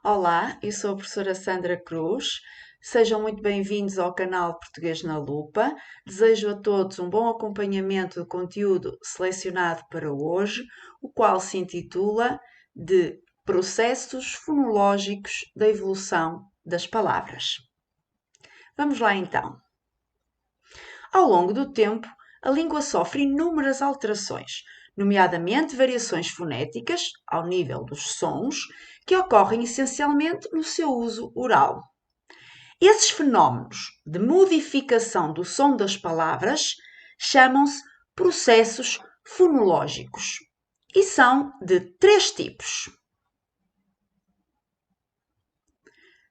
Olá, eu sou a professora Sandra Cruz. Sejam muito bem-vindos ao canal Português na Lupa. Desejo a todos um bom acompanhamento do conteúdo selecionado para hoje, o qual se intitula de Processos Fonológicos da Evolução das Palavras. Vamos lá então. Ao longo do tempo, a língua sofre inúmeras alterações, nomeadamente variações fonéticas, ao nível dos sons, que ocorrem essencialmente no seu uso oral. Esses fenómenos de modificação do som das palavras chamam-se processos fonológicos e são de três tipos: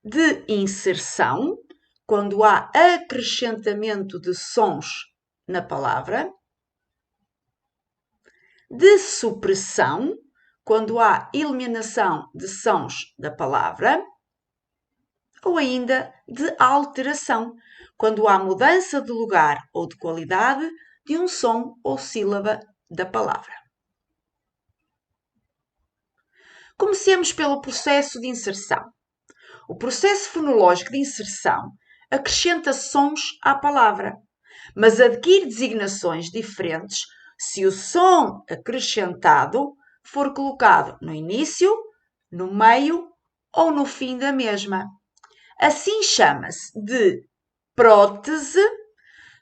de inserção, quando há acrescentamento de sons na palavra; de supressão, quando há eliminação de sons da palavra; ou ainda de alteração, quando há mudança de lugar ou de qualidade de um som ou sílaba da palavra. Comecemos pelo processo de inserção. O processo fonológico de inserção acrescenta sons à palavra, mas adquire designações diferentes se o som acrescentado for colocado no início, no meio ou no fim da mesma. Assim chama-se de prótese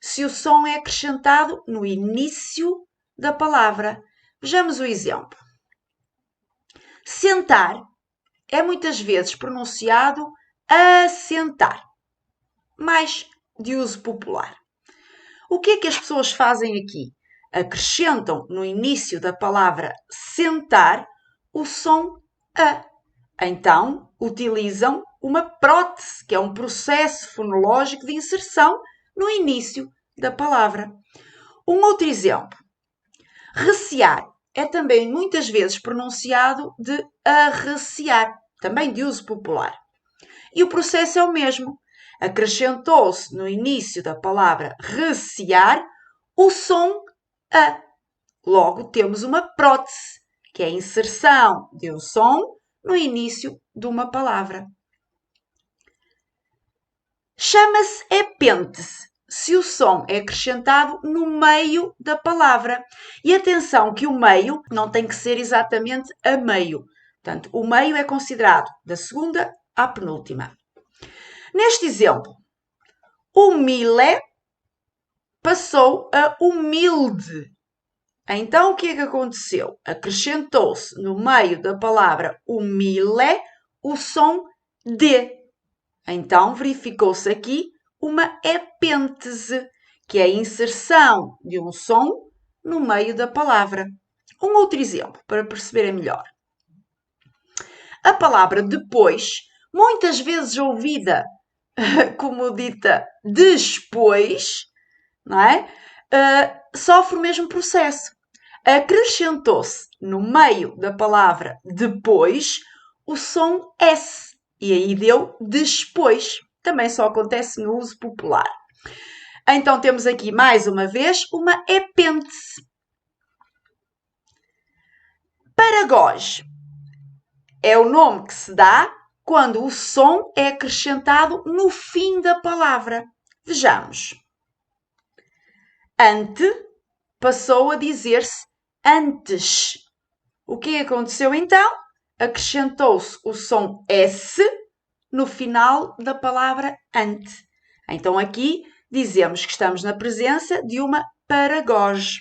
se o som é acrescentado no início da palavra. Vejamos o exemplo. Sentar é muitas vezes pronunciado assentar, mais de uso popular. O que é que as pessoas fazem aqui? Acrescentam no início da palavra sentar o som a. Então, utilizam uma prótese, que é um processo fonológico de inserção no início da palavra. Um outro exemplo. Recear é também muitas vezes pronunciado de arreciar, também de uso popular. E o processo é o mesmo. Acrescentou-se no início da palavra recear o som a. Logo, temos uma prótese, que é a inserção de um som no início de uma palavra. Chama-se epêntese se o som é acrescentado no meio da palavra. E atenção que o meio não tem que ser exatamente a meio. Portanto, o meio é considerado da segunda à penúltima. Neste exemplo, humilé passou a humilde. Então, o que é que aconteceu? Acrescentou-se no meio da palavra humilé o som de. Então, verificou-se aqui uma epêntese, que é a inserção de um som no meio da palavra. Um outro exemplo, para perceberem melhor. A palavra depois, muitas vezes ouvida como dita depois, não é? Sofre o mesmo processo. Acrescentou-se no meio da palavra depois o som S e aí deu despois. Também só acontece no uso popular. Então temos aqui mais uma vez uma epêntese. Paragoge é o nome que se dá quando o som é acrescentado no fim da palavra. Vejamos. Ante passou a dizer-se antes. O que aconteceu então? Acrescentou-se o som S no final da palavra ante. Então aqui dizemos que estamos na presença de uma paragoge.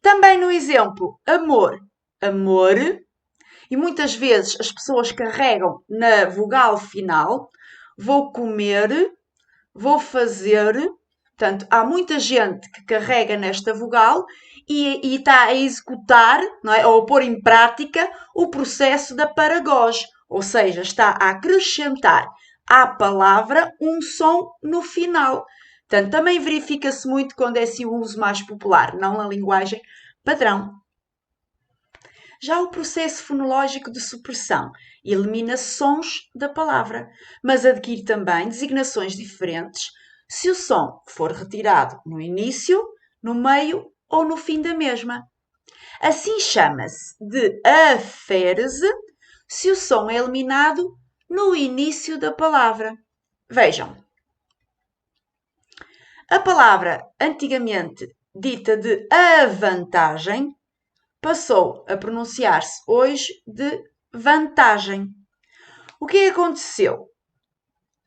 Também no exemplo amor, amor, e muitas vezes as pessoas carregam na vogal final, vou comer, vou fazer. Portanto, há muita gente que carrega nesta vogal e está a executar, não é? Ou a pôr em prática o processo da paragoge, ou seja, está a acrescentar à palavra um som no final. Portanto, também verifica-se muito quando é assim o uso mais popular, não na linguagem padrão. Já o processo fonológico de supressão elimina sons da palavra, mas adquire também designações diferentes se o som for retirado no início, no meio ou no fim da mesma. Assim chama-se de aférese se o som é eliminado no início da palavra. Vejam. A palavra antigamente dita de avantagem passou a pronunciar-se hoje de vantagem. O que aconteceu?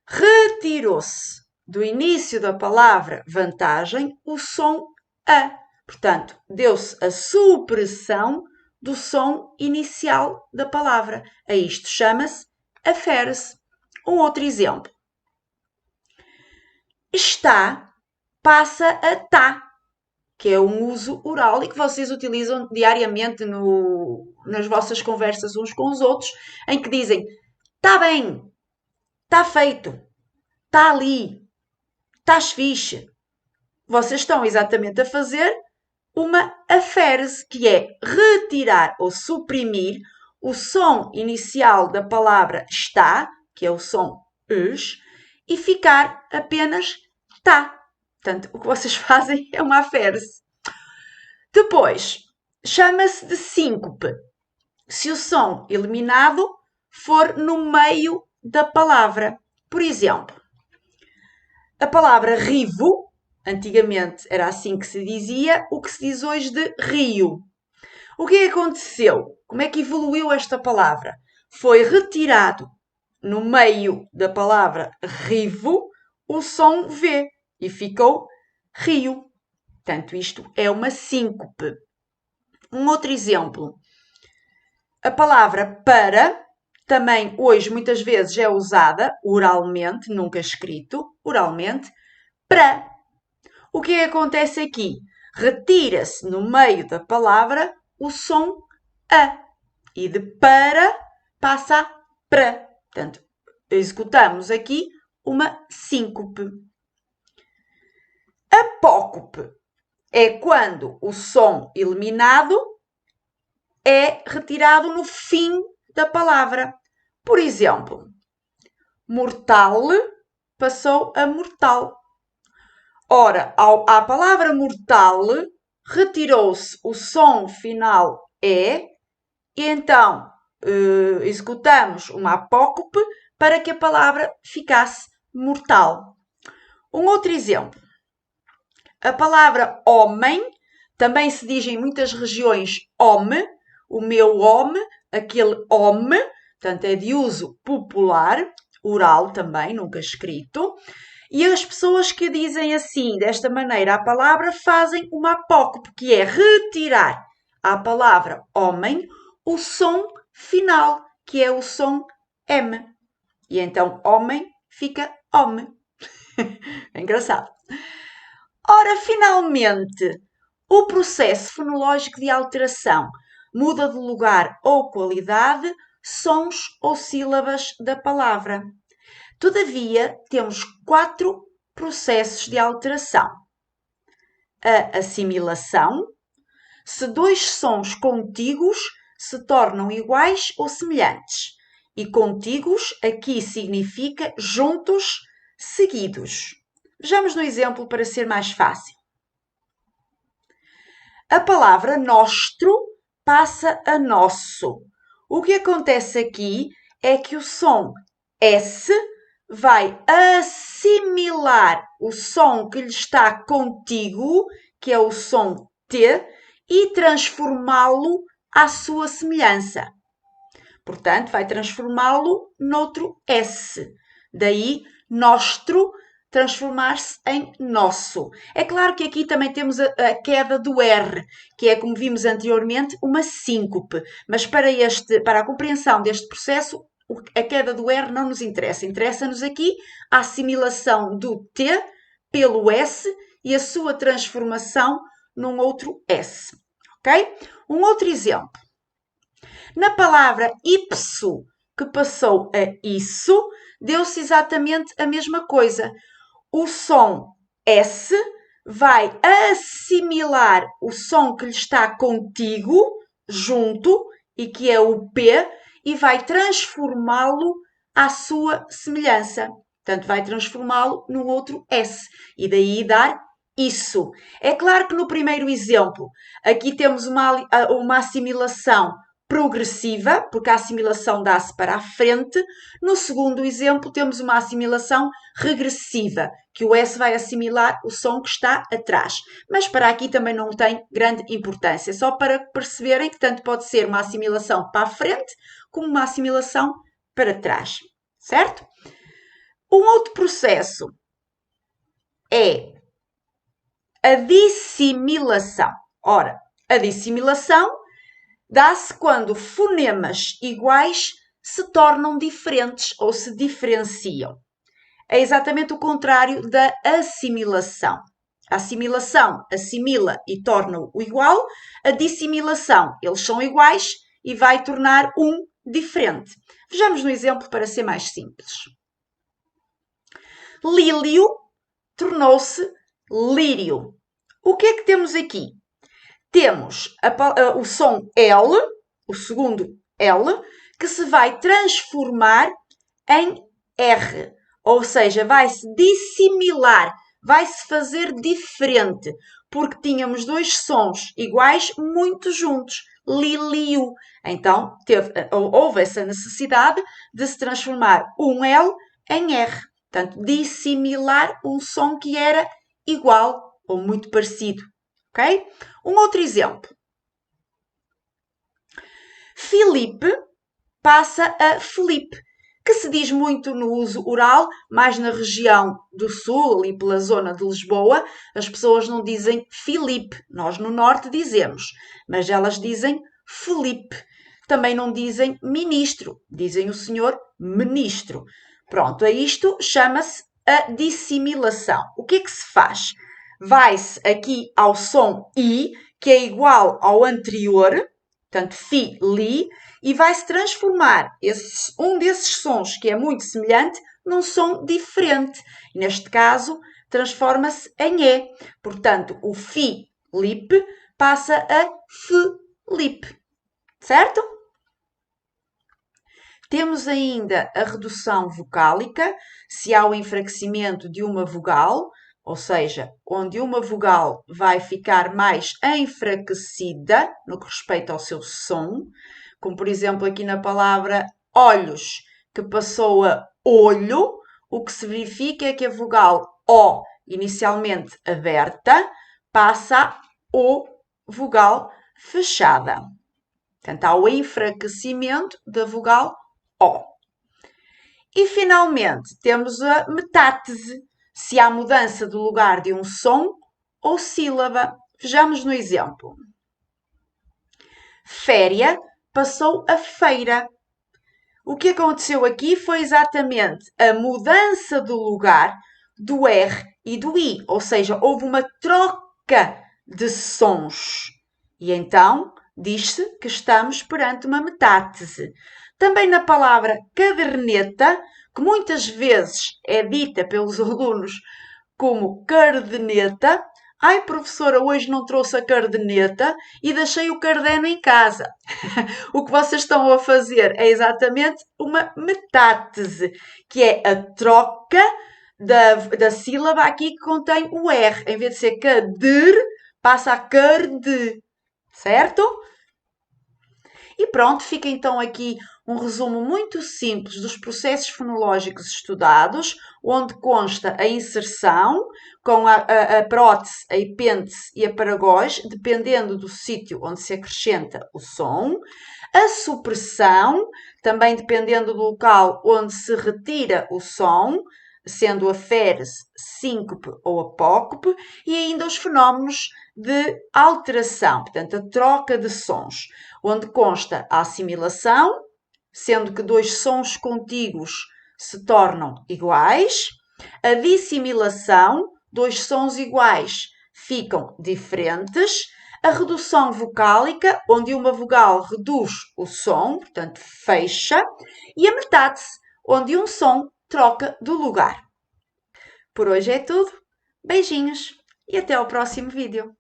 Retirou-se do início da palavra vantagem o som a. Portanto, deu-se a supressão do som inicial da palavra. A isto chama-se afere-se. Um outro exemplo. Está passa a tá, que é um uso oral e que vocês utilizam diariamente nas vossas conversas uns com os outros, em que dizem tá bem, tá feito, tá ali, estás fixe. Vocês estão exatamente a fazer uma afere-se, que é retirar ou suprimir o som inicial da palavra está, que é o som es, e ficar apenas tá. Portanto, o que vocês fazem é uma afere-se. Depois, chama-se de síncope se o som eliminado for no meio da palavra. Por exemplo, a palavra rivo, antigamente era assim que se dizia, o que se diz hoje de rio. O que aconteceu? Como é que evoluiu esta palavra? Foi retirado no meio da palavra rivo o som V e ficou rio. Portanto, isto é uma síncope. Um outro exemplo. A palavra para, também hoje muitas vezes é usada oralmente, nunca escrito, oralmente, para. O que acontece aqui? Retira-se no meio da palavra o som a e de para passa a para. Portanto, executamos aqui uma síncope. Apócope é quando o som eliminado é retirado no fim da palavra. Por exemplo, mortal passou a mortal. Ora, à palavra mortal retirou-se o som final e então executamos uma apócope para que a palavra ficasse mortal. Um outro exemplo. A palavra homem também se diz em muitas regiões home, o meu home, aquele home, portanto é de uso popular, oral também, nunca escrito. E as pessoas que dizem assim, desta maneira, a palavra fazem uma apócope, que é retirar à palavra homem o som final, que é o som M. E então homem fica home. É engraçado. Ora, finalmente, o processo fonológico de alteração muda de lugar ou qualidade, sons ou sílabas da palavra. Todavia, temos 4 processos de alteração. A assimilação, se 2 sons contíguos se tornam iguais ou semelhantes. E contíguos aqui significa juntos, seguidos. Vejamos no exemplo para ser mais fácil. A palavra nostro passa a nosso. O que acontece aqui é que o som S vai assimilar o som que lhe está contíguo, que é o som T, e transformá-lo à sua semelhança. Portanto, vai transformá-lo noutro S. Daí, nostro transformar-se em nosso. É claro que aqui também temos a queda do R, que é, como vimos anteriormente, uma síncope. Mas para a compreensão deste processo, a queda do R não nos interessa. Interessa-nos aqui a assimilação do T pelo S e a sua transformação num outro S. Ok? Um outro exemplo. Na palavra ipso, que passou a isso, deu-se exatamente a mesma coisa. O som S vai assimilar o som que lhe está contíguo, junto, e que é o P, e vai transformá-lo à sua semelhança. Portanto, vai transformá-lo num outro S. E daí dar isso. É claro que no primeiro exemplo, aqui temos uma assimilação progressiva, porque a assimilação dá-se para a frente. No segundo exemplo, temos uma assimilação regressiva, que o S vai assimilar o som que está atrás. Mas para aqui também não tem grande importância, só para perceberem que tanto pode ser uma assimilação para a frente como uma assimilação para trás, certo? Um outro processo é a dissimilação. Ora, a dissimilação dá-se quando fonemas iguais se tornam diferentes ou se diferenciam. É exatamente o contrário da assimilação. A assimilação assimila e torna-o igual. A dissimilação, eles são iguais e vai tornar um diferente. Vejamos no exemplo para ser mais simples. Lílio tornou-se lírio. O que é que temos aqui? Temos o som L, o segundo L, que se vai transformar em R. Ou seja, vai-se dissimilar, vai-se fazer diferente, porque tínhamos dois sons iguais muito juntos. Lílio. Então, houve essa necessidade de se transformar um L em R. Portanto, dissimilar um som que era igual ou muito parecido. Ok? Um outro exemplo. Filipe passa a Felipe, que se diz muito no uso oral, mais na região do sul, ali pela zona de Lisboa. As pessoas não dizem Filipe, nós no norte dizemos, mas elas dizem Felipe. Também não dizem ministro, dizem o senhor ministro. Pronto, a isto chama-se a dissimilação. O que é que se faz? Vai-se aqui ao som I, que é igual ao anterior, portanto, fi, li, e vai-se transformar um desses sons, que é muito semelhante, num som diferente. E neste caso, transforma-se em E. Portanto, o fi, lip, passa a Felipe. Certo? Temos ainda a redução vocálica, se há o enfraquecimento de uma vogal, ou seja, onde uma vogal vai ficar mais enfraquecida no que respeita ao seu som, como por exemplo aqui na palavra olhos, que passou a olho, o que se verifica é que a vogal O, inicialmente aberta, passa a O, vogal fechada. Portanto, há o enfraquecimento da vogal O. E finalmente temos a metátese, se há mudança do lugar de um som ou sílaba. Vejamos no exemplo. Féria passou a feira. O que aconteceu aqui foi exatamente a mudança do lugar do R e do I, ou seja, houve uma troca de sons. E então diz-se que estamos perante uma metátese. Também na palavra caderneta, que muitas vezes é dita pelos alunos como cardeneta. Ai, professora, hoje não trouxe a caderneta e deixei o caderno em casa. O que vocês estão a fazer é exatamente uma metátese, que é a troca da sílaba aqui que contém o R. Em vez de ser cader, passa a carde. Certo? E pronto, fica então aqui um resumo muito simples dos processos fonológicos estudados, onde consta a inserção com a prótese, a epêntese e a paragóis, dependendo do sítio onde se acrescenta o som, a supressão, também dependendo do local onde se retira o som, sendo a férese, síncope ou apócope, e ainda os fenómenos de alteração, portanto, a troca de sons, onde consta a assimilação, sendo que dois sons contíguos se tornam iguais, a dissimilação, dois sons iguais ficam diferentes, a redução vocálica, onde uma vogal reduz o som, portanto, fecha, e a metátese, onde um som troca do lugar. Por hoje é tudo. Beijinhos e até ao próximo vídeo.